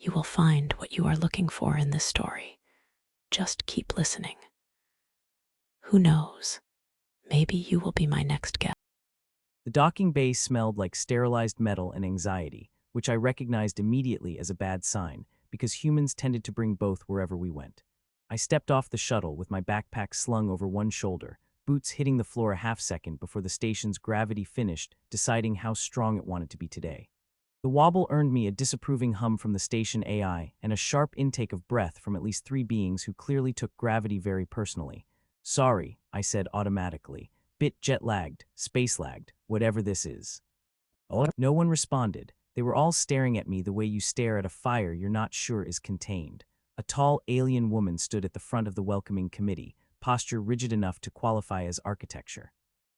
You will find what you are looking for in this story. Just keep listening. Who knows? Maybe you will be my next guest. The docking bay smelled like sterilized metal and anxiety, which I recognized immediately as a bad sign, because humans tended to bring both wherever we went. I stepped off the shuttle with my backpack slung over one shoulder, boots hitting the floor a half-second before the station's gravity finished, deciding how strong it wanted to be today. The wobble earned me a disapproving hum from the station AI and a sharp intake of breath from at least 3 beings who clearly took gravity very personally. Sorry, I said automatically. Bit jet-lagged, space-lagged, whatever this is. No one responded. They were all staring at me the way you stare at a fire you're not sure is contained. A tall alien woman stood at the front of the welcoming committee, posture rigid enough to qualify as architecture.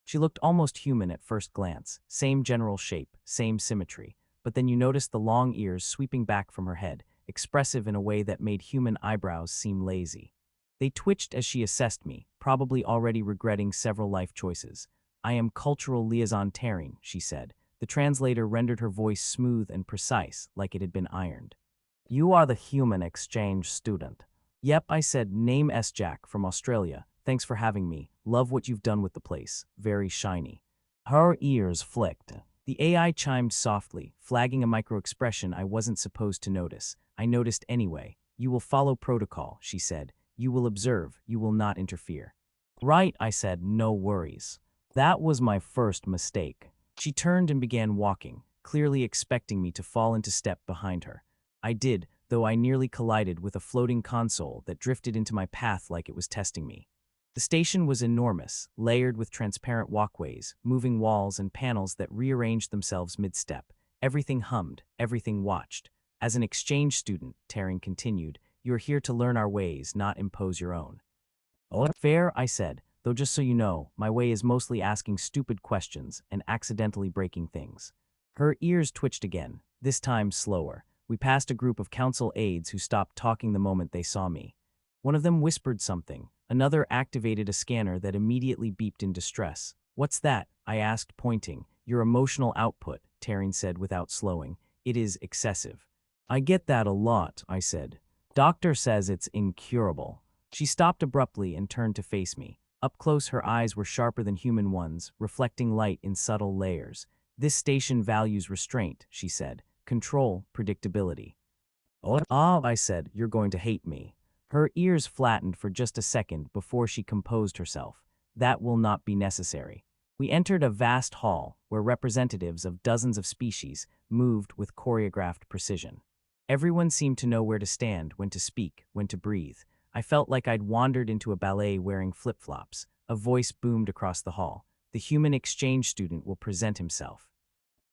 She looked almost human at first glance, same general shape, same symmetry, but then you noticed the long ears sweeping back from her head, expressive in a way that made human eyebrows seem lazy. They twitched as she assessed me, probably already regretting several life choices. I am cultural liaison Terran, she said. The translator rendered her voice smooth and precise, like it had been ironed. You are the human exchange student. Yep, I said, name S. Jack from Australia. Thanks for having me. Love what you've done with the place. Very shiny. Her ears flicked. The AI chimed softly, flagging a micro-expression I wasn't supposed to notice. I noticed anyway. You will follow protocol, she said. You will observe, you will not interfere. Right, I said, no worries. That was my first mistake. She turned and began walking, clearly expecting me to fall into step behind her. I did, though I nearly collided with a floating console that drifted into my path like it was testing me. The station was enormous, layered with transparent walkways, moving walls and panels that rearranged themselves mid-step. Everything hummed, everything watched. As an exchange student, Terran continued, you're here to learn our ways, not impose your own. Oh, fair, I said, though just so you know, my way is mostly asking stupid questions and accidentally breaking things. Her ears twitched again, this time slower. We passed a group of council aides who stopped talking the moment they saw me. One of them whispered something. Another activated a scanner that immediately beeped in distress. What's that? I asked, pointing. Your emotional output, Terran said without slowing. It is excessive. I get that a lot, I said. Doctor says it's incurable. She stopped abruptly and turned to face me. Up close, her eyes were sharper than human ones, reflecting light in subtle layers. This station values restraint, she said. Control, predictability. Oh, I said, you're going to hate me. Her ears flattened for just a second before she composed herself. That will not be necessary. We entered a vast hall where representatives of dozens of species moved with choreographed precision. Everyone seemed to know where to stand, when to speak, when to breathe. I felt like I'd wandered into a ballet wearing flip-flops. A voice boomed across the hall. The human exchange student will present himself.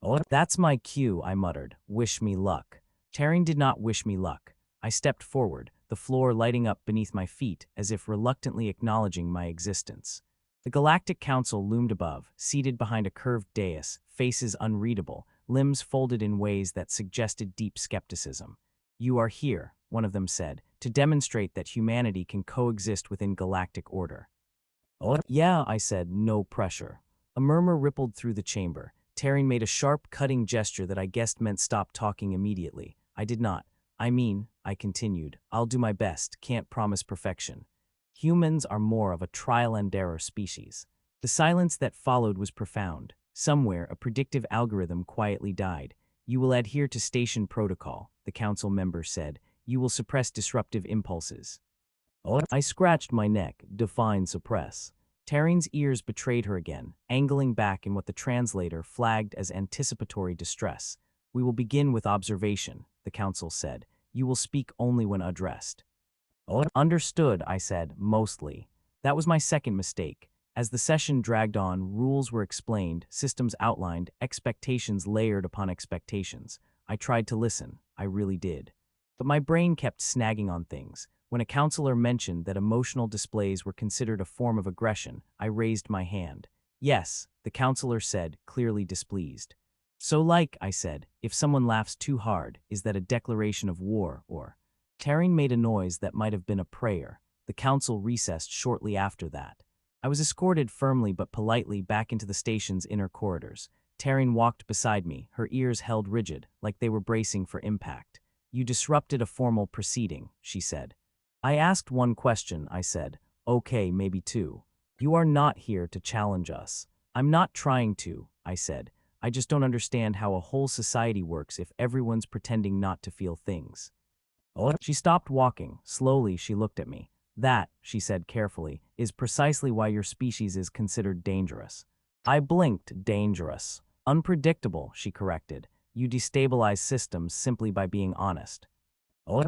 Oh, that's my cue, I muttered. Wish me luck. Terran did not wish me luck. I stepped forward, the floor lighting up beneath my feet as if reluctantly acknowledging my existence. The Galactic Council loomed above, seated behind a curved dais, faces unreadable, limbs folded in ways that suggested deep skepticism. You are here, one of them said, to demonstrate that humanity can coexist within galactic order. Oh, yeah, I said, no pressure. A murmur rippled through the chamber. Terran made a sharp, cutting gesture that I guessed meant stop talking immediately. I did not. I continued, I'll do my best, can't promise perfection. Humans are more of a trial-and-error species. The silence that followed was profound. Somewhere, a predictive algorithm quietly died. You will adhere to station protocol, the council member said. You will suppress disruptive impulses. Oh, I scratched my neck. Define suppress. Terran's ears betrayed her again, angling back in what the translator flagged as anticipatory distress. We will begin with observation, the council said. You will speak only when addressed. Oh, understood, I said, mostly. That was my second mistake. As the session dragged on, rules were explained, systems outlined, expectations layered upon expectations. I tried to listen. I really did. But my brain kept snagging on things. When a counselor mentioned that emotional displays were considered a form of aggression, I raised my hand. Yes, the counselor said, clearly displeased. So I said, if someone laughs too hard, is that a declaration of war or... Terran made a noise that might have been a prayer. The council recessed shortly after that. I was escorted firmly but politely back into the station's inner corridors. Terran walked beside me, her ears held rigid, like they were bracing for impact. You disrupted a formal proceeding, she said. I asked one question, I said. Okay, maybe two. You are not here to challenge us. I'm not trying to, I said. I just don't understand how a whole society works if everyone's pretending not to feel things. She stopped walking. Slowly, she looked at me. That, she said carefully, is precisely why your species is considered dangerous. I blinked. Dangerous. Unpredictable, she corrected. You destabilize systems simply by being honest.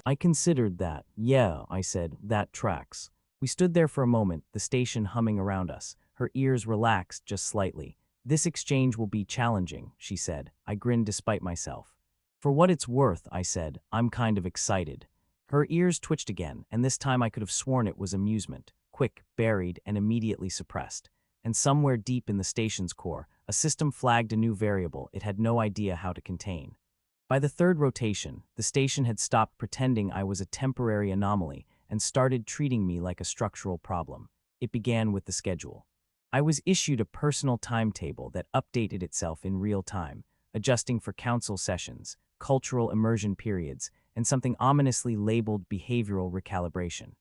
I considered that. Yeah, I said, that tracks. We stood there for a moment, the station humming around us. Her ears relaxed just slightly. This exchange will be challenging, she said. I grinned despite myself. For what it's worth, I said, I'm kind of excited. Her ears twitched again, and this time I could have sworn it was amusement, quick, buried, and immediately suppressed. And somewhere deep in the station's core, a system flagged a new variable it had no idea how to contain. By the third rotation, the station had stopped pretending I was a temporary anomaly and started treating me like a structural problem. It began with the schedule. I was issued a personal timetable that updated itself in real time, adjusting for council sessions, cultural immersion periods, and something ominously labeled behavioral recalibration.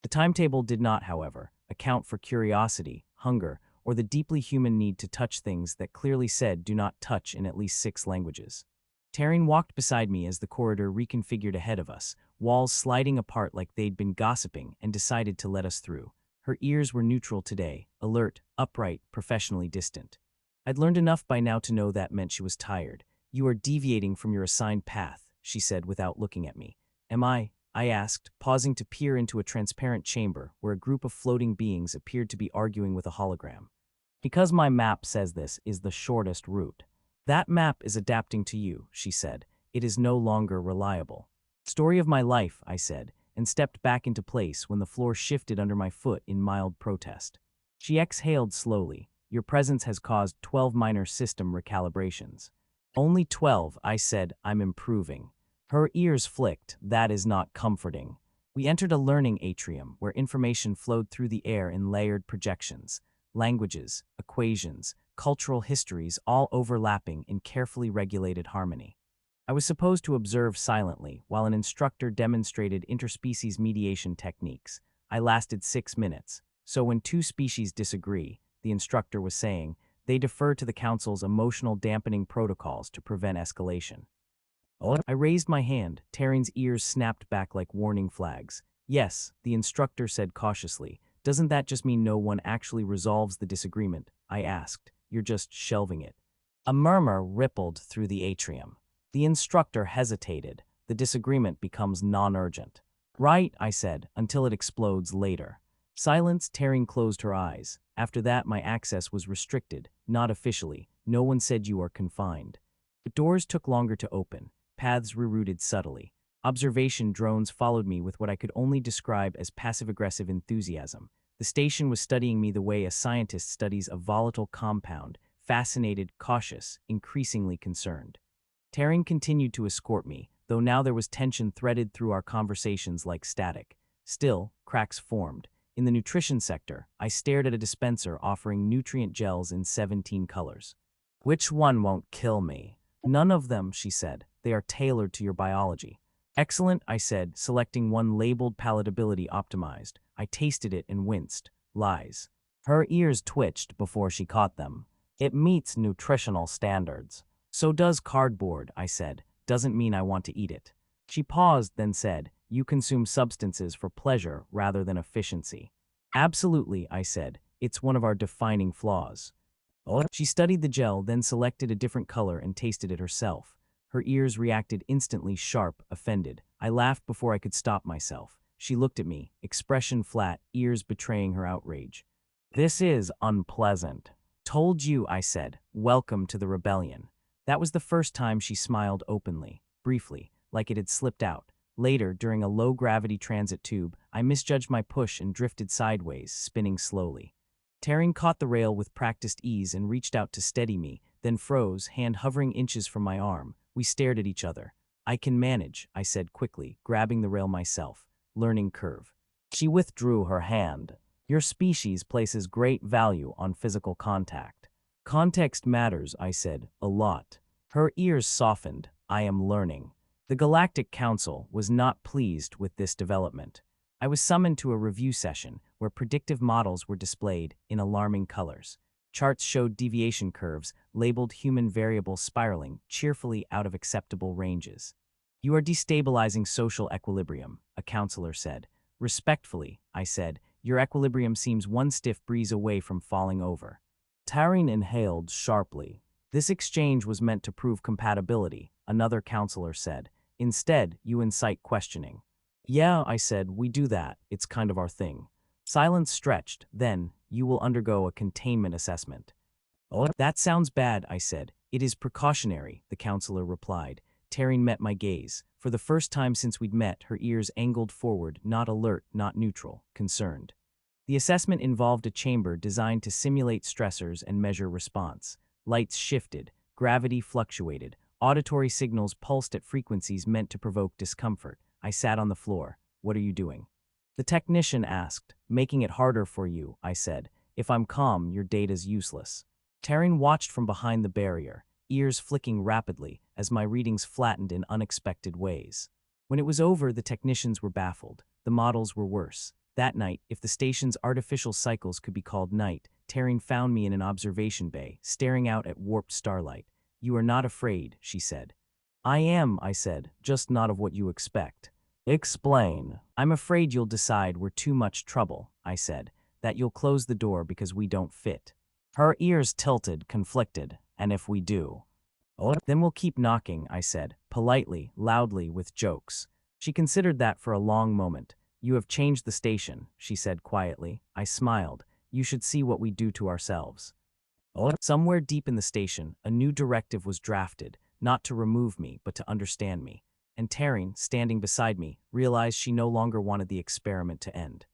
The timetable did not, however, account for curiosity, hunger, or the deeply human need to touch things that clearly said do not touch in at least 6 languages. Taryn walked beside me as the corridor reconfigured ahead of us, walls sliding apart like they'd been gossiping, and decided to let us through. Her ears were neutral today, alert, upright, professionally distant. I'd learned enough by now to know that meant she was tired. You are deviating from your assigned path, she said without looking at me. Am I asked, pausing to peer into a transparent chamber where a group of floating beings appeared to be arguing with a hologram. Because my map says this is the shortest route. That map is adapting to you, she said. It is no longer reliable. Story of my life, I said, and stepped back into place when the floor shifted under my foot in mild protest. She exhaled slowly. Your presence has caused 12 minor system recalibrations. Only 12, I said. I'm improving. Her ears flicked. That is not comforting. We entered a learning atrium where information flowed through the air in layered projections. Languages, equations, cultural histories all overlapping in carefully regulated harmony. I was supposed to observe silently while an instructor demonstrated interspecies mediation techniques. I lasted 6 minutes, so when two species disagree, the instructor was saying, they defer to the council's emotional dampening protocols to prevent escalation. I raised my hand. Taryn's ears snapped back like warning flags. Yes, the instructor said cautiously. Doesn't that just mean no one actually resolves the disagreement? I asked. You're just shelving it. A murmur rippled through the atrium. The instructor hesitated. The disagreement becomes non-urgent. Right, I said, until it explodes later. Silence. Taryn closed her eyes. After that, my access was restricted, not officially. No one said you are confined. The doors took longer to open. Paths rerouted subtly. Observation drones followed me with what I could only describe as passive-aggressive enthusiasm. The station was studying me the way a scientist studies a volatile compound, fascinated, cautious, increasingly concerned. Taryn continued to escort me, though now there was tension threaded through our conversations like static. Still, cracks formed. In the nutrition sector, I stared at a dispenser offering nutrient gels in 17 colors. Which one won't kill me? None of them, she said. They are tailored to your biology. Excellent, I said, selecting one labeled palatability optimized. I tasted it and winced. Lies. Her ears twitched before she caught them. It meets nutritional standards. So does cardboard, I said. Doesn't mean I want to eat it. She paused, then said, you consume substances for pleasure rather than efficiency. Absolutely, I said. It's one of our defining flaws. She studied the gel, then selected a different color and tasted it herself. Her ears reacted instantly, sharp, offended. I laughed before I could stop myself. She looked at me, expression flat, ears betraying her outrage. This is unpleasant. Told you, I said. Welcome to the rebellion. That was the first time she smiled openly, briefly, like it had slipped out. Later, during a low-gravity transit tube, I misjudged my push and drifted sideways, spinning slowly. Taryn caught the rail with practiced ease and reached out to steady me, then froze, hand hovering inches from my arm. We stared at each other. I can manage, I said quickly, grabbing the rail myself. Learning curve. She withdrew her hand. Your species places great value on physical contact. Context matters, I said, a lot. Her ears softened. I am learning. The Galactic Council was not pleased with this development. I was summoned to a review session where predictive models were displayed in alarming colors. Charts showed deviation curves labeled human variable spiraling cheerfully out of acceptable ranges. "You are destabilizing social equilibrium," a counselor said. "Respectfully," I said, "your equilibrium seems one stiff breeze away from falling over." Taryn inhaled sharply. "This exchange was meant to prove compatibility," another counselor said. "Instead, you incite questioning." "Yeah," I said, "we do that. It's kind of our thing." Silence stretched. "Then, you will undergo a containment assessment." "Oh, that sounds bad," I said. "It is precautionary," the counselor replied. Taryn met my gaze. For the first time since we'd met, her ears angled forward, not alert, not neutral, concerned. The assessment involved a chamber designed to simulate stressors and measure response. Lights shifted, gravity fluctuated, auditory signals pulsed at frequencies meant to provoke discomfort. I sat on the floor. "What are you doing?" The technician asked. "Making it harder for you," I said. "If I'm calm, your data's useless." Taryn watched from behind the barrier, ears flicking rapidly as my readings flattened in unexpected ways. When it was over, the technicians were baffled. The models were worse. That night, if the station's artificial cycles could be called night, Taryn found me in an observation bay, staring out at warped starlight. "You are not afraid," she said. "I am," I said, "just not of what you expect." "Explain." "I'm afraid you'll decide we're too much trouble," I said, "that you'll close the door because we don't fit." Her ears tilted, conflicted. "And if we do?" "Oh, then we'll keep knocking," I said, politely, loudly, with jokes. She considered that for a long moment. "You have changed the station," she said quietly. I smiled. "You should see what we do to ourselves." Oh. Somewhere deep in the station, a new directive was drafted, not to remove me, but to understand me. And Taryn, standing beside me, realized she no longer wanted the experiment to end.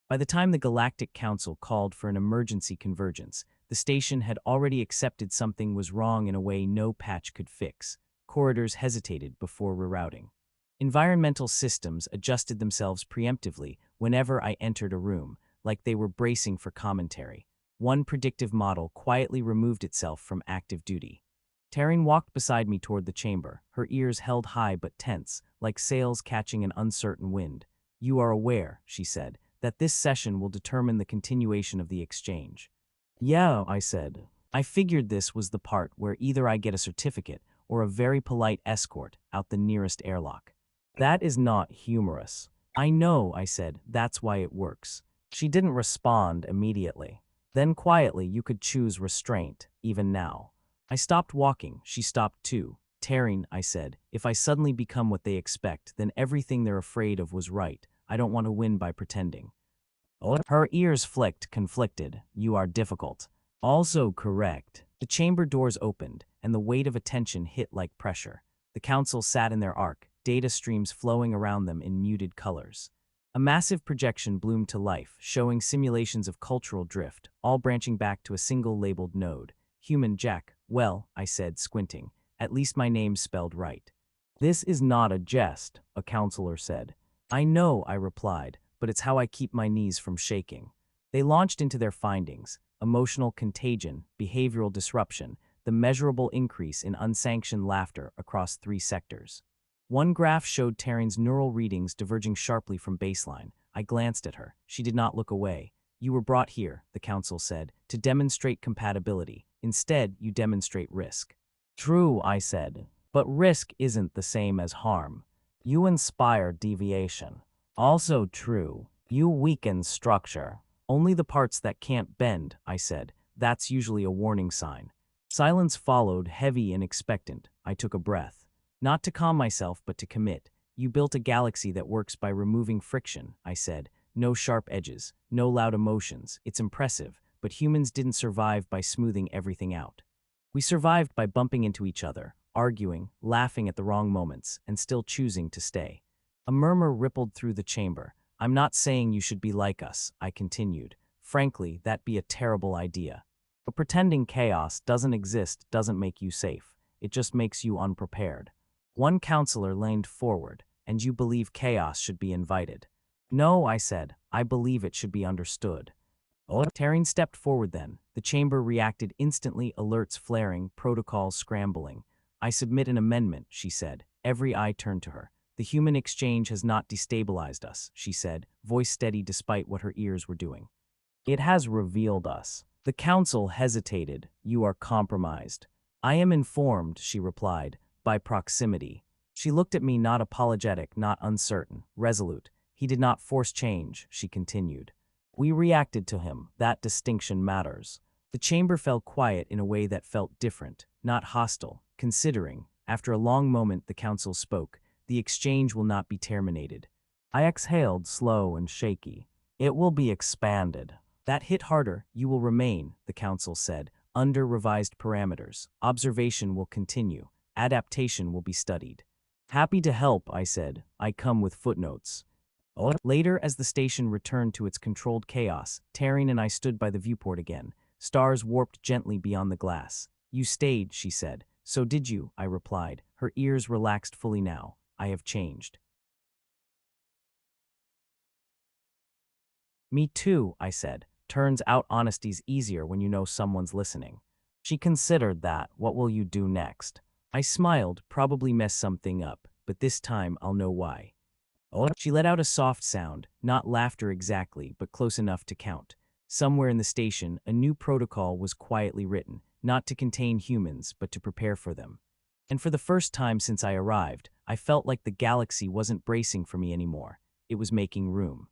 By the time the Galactic Council called for an emergency convergence, the station had already accepted something was wrong in a way no patch could fix. Corridors hesitated before rerouting. Environmental systems adjusted themselves preemptively whenever I entered a room, like they were bracing for commentary. One predictive model quietly removed itself from active duty. Taryn walked beside me toward the chamber, her ears held high but tense, like sails catching an uncertain wind. "You are aware," she said, "that this session will determine the continuation of the exchange." "Yeah," I said. "I figured this was the part where either I get a certificate or a very polite escort out the nearest airlock." "That is not humorous." "I know," I said, "that's why it works." She didn't respond immediately. Then quietly, "You could choose restraint, even now." I stopped walking, she stopped too. "Taryn," I said, "if I suddenly become what they expect, then everything they're afraid of was right. I don't want to win by pretending." Oh. Her ears flicked, conflicted. "You are difficult." "Also correct." The chamber doors opened, and the weight of attention hit like pressure. The council sat in their arc, data streams flowing around them in muted colors. A massive projection bloomed to life, showing simulations of cultural drift, all branching back to a single labeled node. "Human Jack." "Well," I said, squinting, "at least my name's spelled right." "This is not a jest," a counselor said. "I know," I replied, "but it's how I keep my knees from shaking." They launched into their findings: emotional contagion, behavioral disruption, the measurable increase in unsanctioned laughter across 3 sectors. One graph showed Taryn's neural readings diverging sharply from baseline. I glanced at her. She did not look away. "You were brought here," the council said, "to demonstrate compatibility. Instead, you demonstrate risk." "True," I said, "but risk isn't the same as harm. You inspire deviation." "Also true. You weaken structure." "Only the parts that can't bend," I said. "That's usually a warning sign." Silence followed, heavy and expectant. I took a breath. Not to calm myself, but to commit. "You built a galaxy that works by removing friction," I said. "No sharp edges, no loud emotions. It's impressive, but humans didn't survive by smoothing everything out. We survived by bumping into each other, arguing, laughing at the wrong moments, and still choosing to stay." A murmur rippled through the chamber. "I'm not saying you should be like us," I continued. "Frankly, that'd be a terrible idea. But pretending chaos doesn't exist doesn't make you safe. It just makes you unprepared." One counselor leaned forward. "And you believe chaos should be invited?" "No," I said. "I believe it should be understood." Oh. Taryn stepped forward then. The chamber reacted instantly, alerts flaring, protocols scrambling. "I submit an amendment," she said. Every eye turned to her. The human exchange has not destabilized us, she said, voice steady despite what her ears were doing. It has revealed us. The council hesitated. You are compromised. I am informed, she replied, by proximity. She looked at me, not apologetic, not uncertain, resolute. He did not force change, she continued. We reacted to him. That distinction matters. The chamber fell quiet in a way that felt different, not hostile, considering. After a long moment, the council spoke. The exchange will not be terminated. I exhaled, slow and shaky. It will be expanded. That hit harder. You will remain, the council said, under revised parameters. Observation will continue. Adaptation will be studied. Happy to help, I said. I come with footnotes. Later, as the station returned to its controlled chaos, Taryn and I stood by the viewport again. Stars warped gently beyond the glass. You stayed, she said. So did you, I replied. Her ears relaxed fully now. I have changed. Me too, I said. Turns out honesty's easier when you know someone's listening. She considered that. What will you do next? I smiled, probably mess something up, but this time I'll know why. She let out a soft sound, not laughter exactly, but close enough to count. Somewhere in the station, a new protocol was quietly written, not to contain humans, but to prepare for them. And for the first time since I arrived, I felt like the galaxy wasn't bracing for me anymore. It was making room.